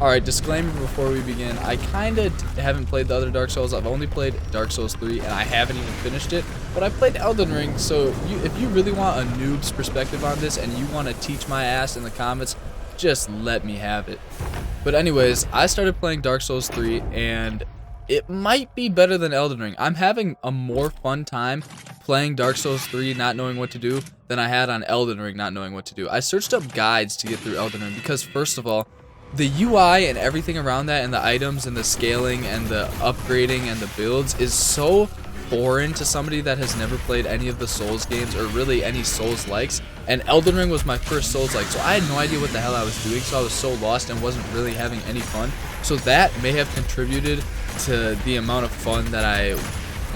Alright, disclaimer before we begin. I kinda haven't played the other Dark Souls. I've only played Dark Souls 3 and I haven't even finished it. But I played Elden Ring, so if you really want a noob's perspective on this and you want to teach my ass in the comments, just let me have it. But anyways, I started playing Dark Souls 3 and it might be better than Elden Ring. I'm having a more fun time playing Dark Souls 3 not knowing what to do than I had on Elden Ring not knowing what to do. I searched up guides to get through Elden Ring because first of all, the UI and everything around that and the items and the scaling and the upgrading and the builds is so foreign to somebody that has never played any of the Souls games or really any Souls-likes. And Elden Ring was my first Souls-like, so I had no idea what the hell I was doing, so I was so lost and wasn't really having any fun. So that may have contributed to the amount of fun that I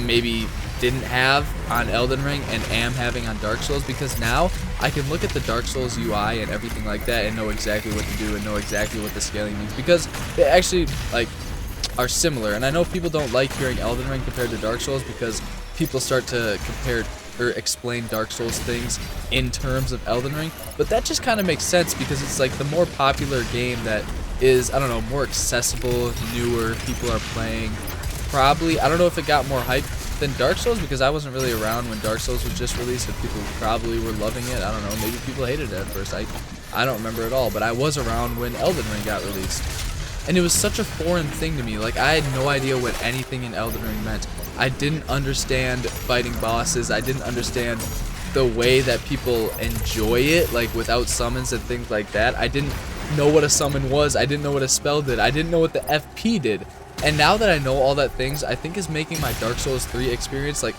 maybe didn't have on Elden Ring and am having on Dark Souls, because now I can look at the Dark Souls UI and everything like that and know exactly what to do and know exactly what the scaling means, because they actually like are similar. And I know people don't like hearing Elden Ring compared to Dark Souls because people start to compare or explain Dark Souls things in terms of Elden Ring, but that just kind of makes sense because it's like the more popular game that is, I don't know, more accessible, newer, people are playing. Probably, I don't know if it got more hype than Dark Souls because I wasn't really around when Dark Souls was just released, and people probably were loving it. I don't know, maybe people hated it at first. I don't remember at all, but I was around when Elden Ring got released. And it was such a foreign thing to me. Like, I had no idea what anything in Elden Ring meant. I didn't understand fighting bosses. I didn't understand the way that people enjoy it, like without summons and things like that. I didn't know what a summon was. I didn't know what a spell did. I didn't know what the FP did. And now that I know all that things, I think is making my Dark Souls 3 experience like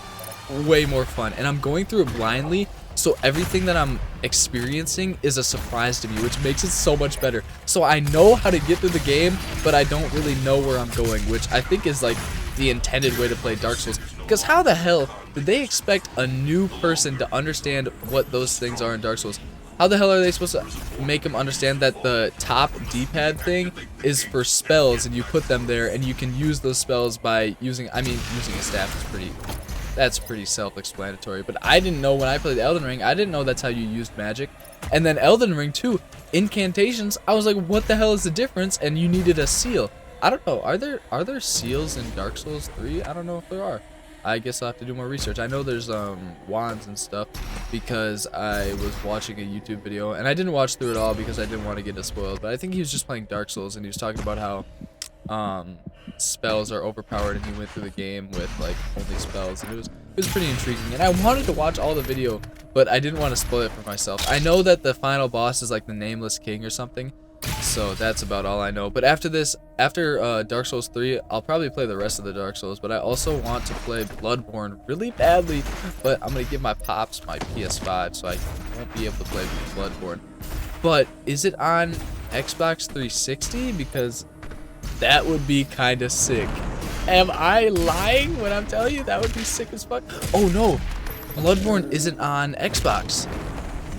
way more fun. And I'm going through it blindly, so everything that I'm experiencing is a surprise to me, which makes it so much better. So I know how to get through the game, but I don't really know where I'm going, which I think is like the intended way to play Dark Souls. Because how the hell did they expect a new person to understand what those things are in Dark Souls? How the hell are they supposed to make them understand that the top D-pad thing is for spells and you put them there and you can use those spells by using, using a staff is that's pretty self-explanatory. But I didn't know when I played Elden Ring, I didn't know that's how you used magic. And then Elden Ring 2, incantations, I was like, what the hell is the difference? And you needed a seal. I don't know, are there seals in Dark Souls 3? I don't know if there are. I guess I'll have to do more research. I know there's wands and stuff because I was watching a YouTube video, and I didn't watch through it all because I didn't want to get it spoiled, but I think he was just playing Dark Souls and he was talking about how spells are overpowered, and he went through the game with like only spells, and it was pretty intriguing. And I wanted to watch all the video, but I didn't want to spoil it for myself. I know that the final boss is like the Nameless King or something, so that's about all I know. But after this, after Dark Souls 3, I'll probably play the rest of the Dark Souls, but I also want to play Bloodborne really badly, but I'm going to give my pops my PS5, so I won't be able to play Bloodborne. But is it on Xbox 360? Because that would be kind of sick. Am I lying when I'm telling you that would be sick as fuck? Oh no, Bloodborne isn't on Xbox.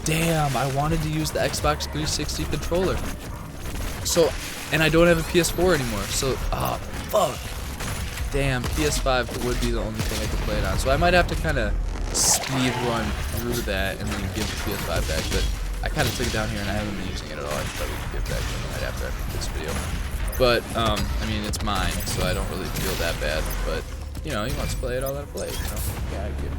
Damn, I wanted to use the Xbox 360 controller. So, and I don't have a PS4 anymore, so, fuck. Damn, PS5 would be the only thing I could play it on. So I might have to kind of speed run through that and then give the PS5 back. But I kind of took it down here and I haven't been using it at all. I should probably give it back to him right after I make this video. But, I mean, it's mine, so I don't really feel that bad. But, you know, he wants to play it, I'll let him play it, you know?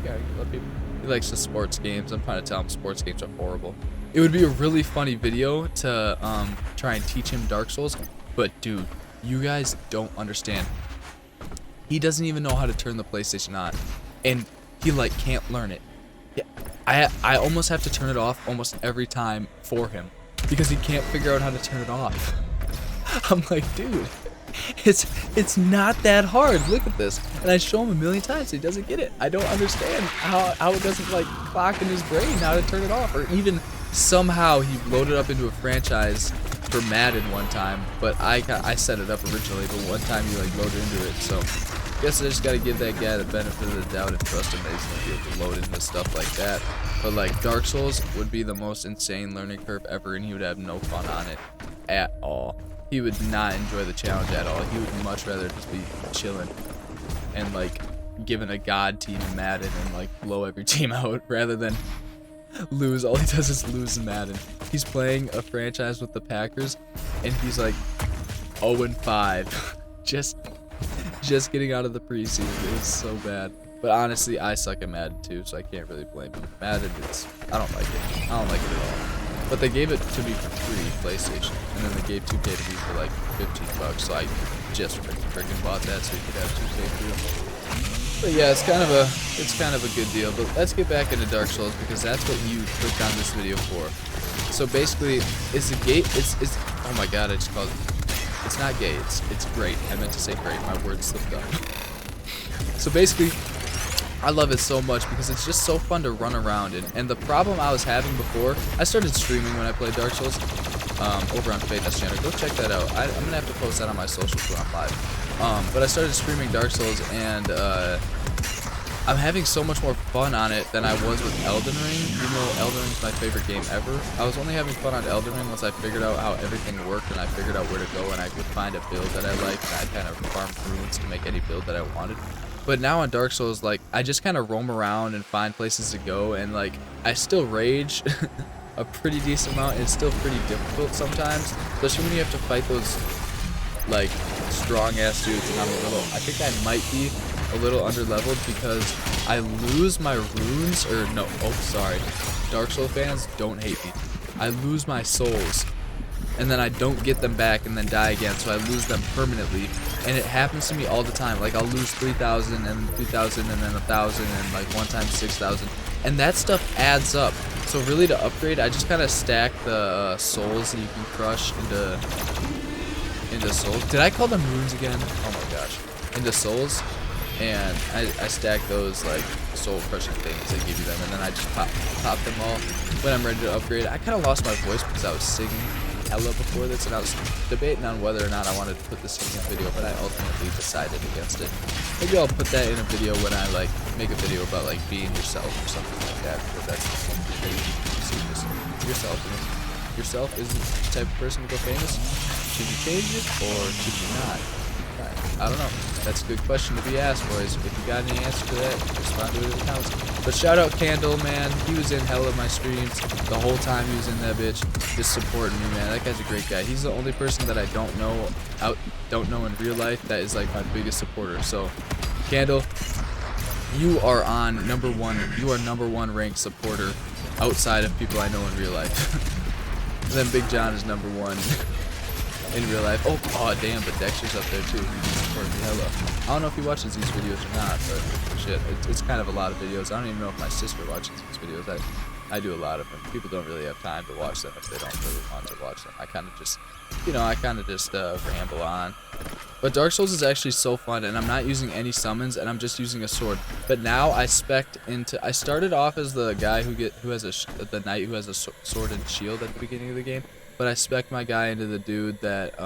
Gotta let people. He likes the sports games. I'm trying to tell him sports games are horrible. It would be a really funny video to try and teach him Dark Souls, but dude, you guys don't understand. He doesn't even know how to turn the PlayStation on, and he like can't learn it. Yeah, I almost have to turn it off almost every time for him because he can't figure out how to turn it off. I'm like, dude, it's not that hard. Look at this. And I show him a million times. He doesn't get it. I don't understand how it doesn't like clock in his brain how to turn it off. Or even somehow he loaded up into a franchise for Madden one time. But I set it up originally, but one time he like loaded into it. So I guess I just gotta give that guy the benefit of the doubt and trust him that he's gonna be able to load into stuff like that. But like Dark Souls would be the most insane learning curve ever, and he would have no fun on it at all. He would not enjoy the challenge at all. He would much rather just be chilling and like given a god team in Madden and like blow every team out rather than lose. All he does is lose in Madden. He's playing a franchise with the Packers and he's like 0-5. just getting out of the preseason. It was so bad. But honestly, I suck at Madden too, so I can't really blame you. Madden, I don't like it. I don't like it at all. But they gave it to me for free, PlayStation, and then they gave 2K to me for like $15, so I just freaking bought that so you could have 2K too. But yeah, it's kind of a good deal. But let's get back into Dark Souls because that's what you clicked on this video for. So basically, it's a gate. It's oh my god, I just called it. It's not gay. It's great. I meant to say great. My words slipped up. So basically, I love it so much because it's just so fun to run around in. And the problem I was having before, I started streaming when I played Dark Souls over on Faith's channel. Go check that out. I'm gonna have to post that on my socials when I'm live. But I started streaming Dark Souls, and I'm having so much more fun on it than I was with Elden Ring. Even though Elden Ring is my favorite game ever, I was only having fun on Elden Ring once I figured out how everything worked and I figured out where to go and I could find a build that I liked, and I kind of farmed runes to make any build that I wanted. But now on Dark Souls, like, I just kind of roam around and find places to go, and like, I still rage a pretty decent amount, and it's still pretty difficult sometimes, especially when you have to fight those like strong ass dudes, and I think I might be a little underleveled because I lose my runes, or no, oh sorry, Dark Souls fans, don't hate me. I lose my souls, and then I don't get them back and then die again, so I lose them permanently. And it happens to me all the time. Like, I'll lose 3,000 and 3,000 and then 1,000 and like one time 6,000, and that stuff adds up. So really, to upgrade, I just kind of stack the souls that you can crush into souls. Did I call them runes again? Oh my gosh, into souls. And I stack those like soul crushing things they give you them, and then I just pop them all when I'm ready to upgrade. I kind of lost my voice because I was singing hella before this, and I was debating on whether or not I wanted to put this in a video, but I ultimately decided against it. Maybe I'll put that in a video when I like make a video about like being yourself or something like that, because that's something that you see this yourself. And if yourself isn't the type of person to go famous, should you change it or should you not? I don't know. That's a good question to be asked, boys. If you got any answer to that, respond to it in the comments. But shout out Candle, man. He was in hell of my streams the whole time he was in that bitch, just supporting me, man. That guy's a great guy. He's the only person that I don't know in real life that is like my biggest supporter. So, Candle, you are on number one. You are number one ranked supporter outside of people I know in real life. And then Big John is number one in real life. Oh damn, but Dexter's up there too. Hello. I don't know if he watches these videos or not, but shit, it's kind of a lot of videos. I don't even know if my sister watches these videos. I do a lot of them. People don't really have time to watch them if they don't really want to watch them. I kind of just, ramble on. But Dark Souls is actually so fun, and I'm not using any summons, and I'm just using a sword. But now I started off as the guy the knight who has a sword and shield at the beginning of the game. But I spec my guy into the dude that,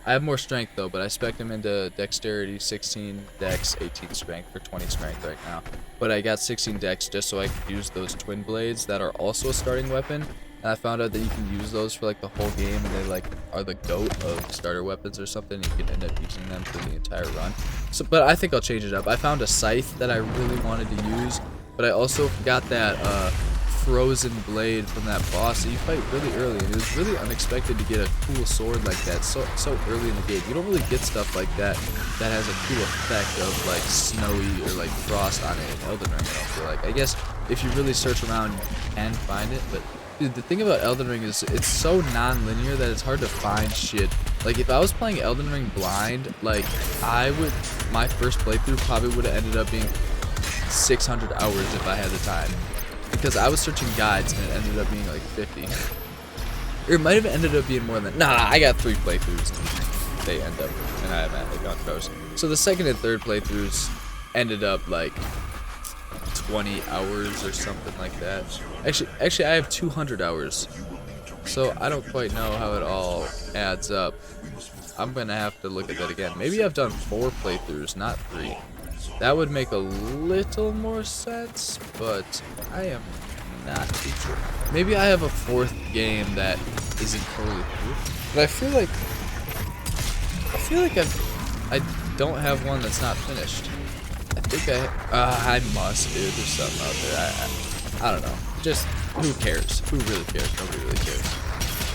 I have more strength though, but I spec him into dexterity, 16 dex, 18 strength for 20 strength right now. But I got 16 dex just so I could use those twin blades that are also a starting weapon. And I found out that you can use those for like the whole game, and they like are the GOAT of starter weapons or something. You can end up using them for the entire run. So, but I think I'll change it up. I found a scythe that I really wanted to use, but I also got that, frozen blade from that boss that you fight really early, and it was really unexpected to get a cool sword like that so early in the game. You don't really get stuff like that has a cool effect of like snowy or like frost on it in Elden Ring, I don't feel like. I guess if you really search around you can find it, but dude, the thing about Elden Ring is it's so non-linear that it's hard to find shit. Like, if I was playing Elden Ring blind, like, my first playthrough probably would have ended up being 600 hours if I had the time. Because I was searching guides and it ended up being like 50. Or it might have ended up being more than... Nah, I got 3 playthroughs and they end up... And I haven't gone first. So the second and third playthroughs ended up like 20 hours or something like that. Actually, I have 200 hours. So I don't quite know how it all adds up. I'm going to have to look at that again. Maybe I've done 4 playthroughs, not 3. That would make a little more sense, but I am not too sure. Maybe I have a 4th game that isn't totally through, but I feel like I don't have one that's not finished. I think I must, dude. There's something out there. I don't know. Just who cares? Who really cares? Nobody really cares.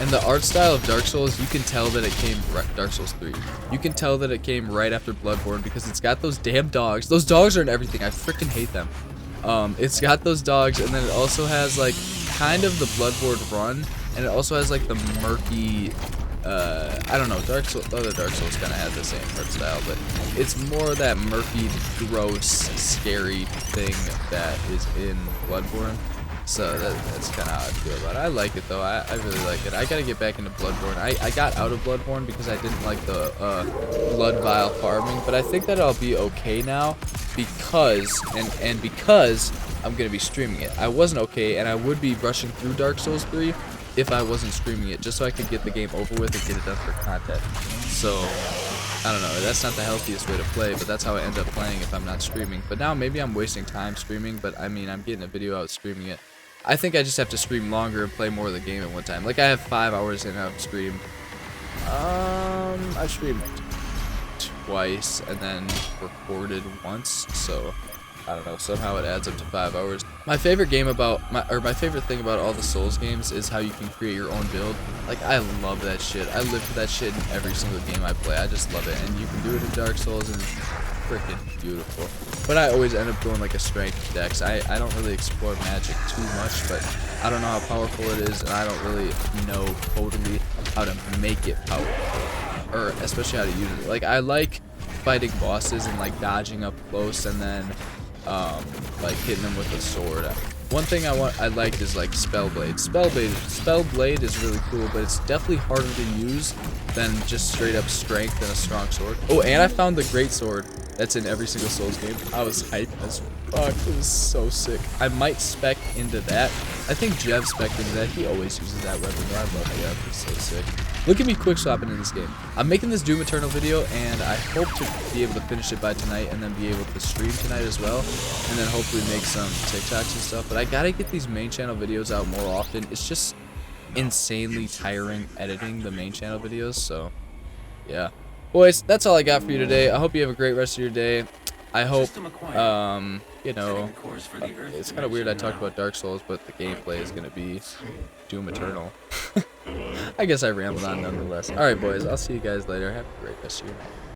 And the art style of Dark Souls, you can tell that it came Dark Souls 3. You can tell that it came right after Bloodborne because it's got those damn dogs. Those dogs are in everything. I freaking hate them. It's got those dogs, and then it also has like kind of the Bloodborne run, and it also has like the murky. I don't know. Other Dark Souls kind of have the same art style, but it's more that murky, gross, scary thing that is in Bloodborne. So that's kind of how I feel about it. I like it though. I really like it. I gotta get back into Bloodborne. I got out of Bloodborne because I didn't like the blood vial farming, but I think that I'll be okay now because because I'm gonna be streaming it. I wasn't okay, and I would be rushing through Dark Souls 3 if I wasn't streaming it, just so I could get the game over with and get it done for content. So I don't know, that's not the healthiest way to play, but that's how I end up playing if I'm not streaming. But now maybe I'm wasting time streaming, but I mean, I'm getting a video out streaming it. I think I just have to stream longer and play more of the game at one time. Like, I have 5 hours in I've streamed. I've streamed twice and then recorded once, so I don't know, somehow it adds up to 5 hours. My favorite game about my favorite thing about all the Souls games is how you can create your own build. Like, I love that shit. I live for that shit in every single game I play. I just love it, and you can do it in Dark Souls, and it's freaking beautiful. But I always end up going like a strength dex. I don't really explore magic too much, but I don't know how powerful it is, and I don't really know totally how to make it powerful, or especially how to use it. Like, I like fighting bosses and like dodging up close and then like hitting them with a sword. One thing I liked is like Spellblade. Spellblade is really cool, but it's definitely harder to use than just straight up strength and a strong sword. Oh, and I found the great sword that's in every single Souls game. I was hyped as fuck. It was so sick. I might spec into that. I think Jev spec'd into that. He always uses that weapon. I love Jev. He's so sick. Look at me quick swapping in this game. I'm making this Doom Eternal video, and I hope to be able to finish it by tonight and then be able to stream tonight as well, and then hopefully make some TikToks and stuff. But I gotta get these main channel videos out more often. It's just insanely tiring editing the main channel videos, so yeah. Boys, that's all I got for you today. I hope you have a great rest of your day. I hope, you know, it's kind of weird I talked about Dark Souls, but the gameplay is going to be Doom Eternal. I guess I rambled on nonetheless. Alright, boys, I'll see you guys later. Have a great rest of your night.